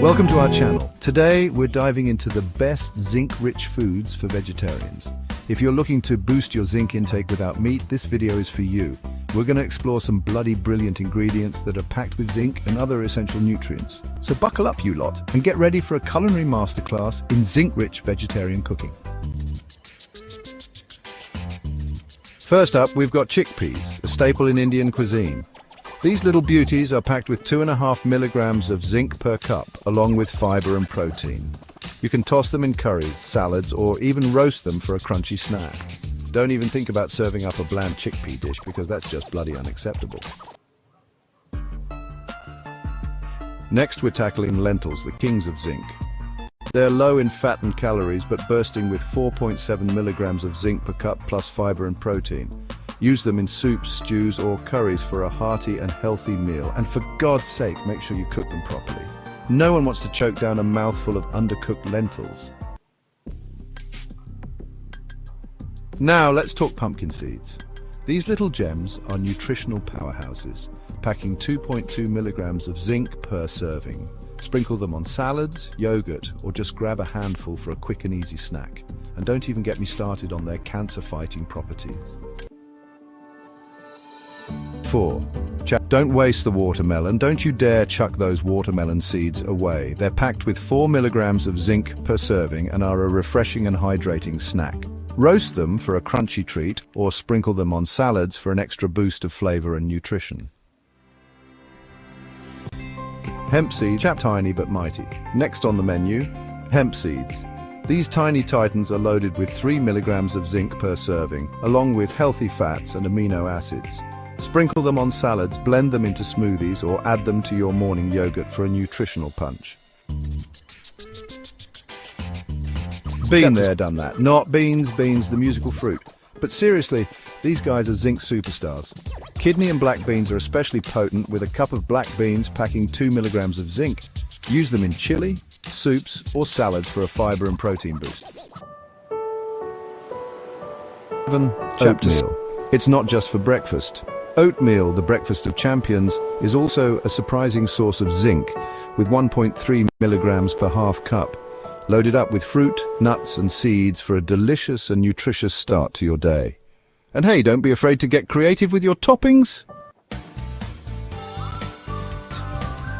Welcome to our channel. Today we're diving into the best zinc-rich foods for vegetarians. If you're looking to boost your zinc intake without meat, this video is for you. We're going to explore some bloody brilliant ingredients that are packed with zinc and other essential nutrients. So buckle up, you lot, and get ready for a culinary masterclass in zinc-rich vegetarian cooking. First up, we've got chickpeas, a staple in Indian cuisine. These little beauties are packed with 2.5 milligrams of zinc per cup, along with fiber and protein. You can toss them in curries, salads, or even roast them for a crunchy snack. Don't even think about serving up a bland chickpea dish because that's just bloody unacceptable. Next, we're tackling lentils, the kings of zinc. They're low in fat and calories, but bursting with 4.7 milligrams of zinc per cup plus fiber and protein. Use them in soups, stews, or curries for a hearty and healthy meal. And for God's sake, make sure you cook them properly. No one wants to choke down a mouthful of undercooked lentils. Now let's talk pumpkin seeds. These little gems are nutritional powerhouses, packing 2.2 milligrams of zinc per serving. Sprinkle them on salads, yogurt, or just grab a handful for a quick and easy snack. And don't even get me started on their cancer-fighting properties. 4. Don't waste the watermelon. Don't you dare chuck those watermelon seeds away. They're packed with 4 milligrams of zinc per serving and are a refreshing and hydrating snack. Roast them for a crunchy treat or sprinkle them on salads for an extra boost of flavor and nutrition. Hemp seeds, tiny but mighty. Next on the menu, hemp seeds. These tiny titans are loaded with 3 milligrams of zinc per serving, along with healthy fats and amino acids. Sprinkle them on salads, blend them into smoothies, or add them to your morning yogurt for a nutritional punch. Been there, done that. Not beans, the musical fruit. But seriously, these guys are zinc superstars. Kidney and black beans are especially potent, with a cup of black beans packing 2 milligrams of zinc. Use them in chili, soups, or salads for a fiber and protein boost. 7. Oatmeal. It's not just for breakfast. Oatmeal, the breakfast of champions, is also a surprising source of zinc, with 1.3 milligrams per half cup. Loaded up with fruit, nuts, and seeds for a delicious and nutritious start to your day. And hey, don't be afraid to get creative with your toppings.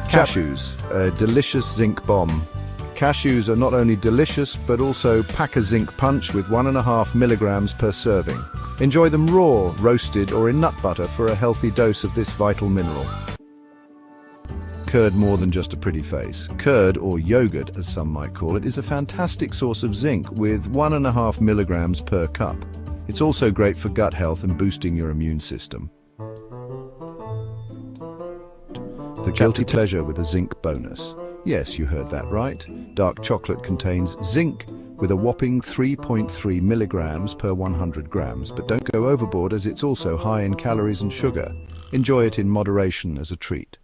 Cashews, a delicious zinc bomb. Cashews are not only delicious, but also pack a zinc punch with 1.5 milligrams per serving. Enjoy them raw, roasted, or in nut butter for a healthy dose of this vital mineral. Curd, more than just a pretty face. Curd, or yogurt as some might call it, is a fantastic source of zinc with 1.5 milligrams per cup. It's also great for gut health and boosting your immune system. The guilty pleasure with a zinc bonus. Yes, you heard that right. Dark chocolate contains zinc with a whopping 3.3 milligrams per 100 grams, but don't go overboard as it's also high in calories and sugar. Enjoy it in moderation as a treat.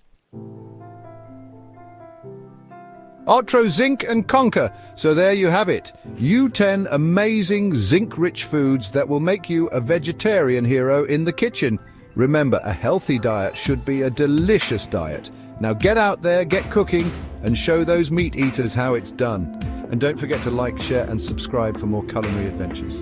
Outro zinc and conquer. So there you have it. You 10 amazing zinc-rich foods that will make you a vegetarian hero in the kitchen. Remember, a healthy diet should be a delicious diet. Now get out there, get cooking, and show those meat eaters how it's done. And don't forget to like, share, and subscribe for more culinary adventures.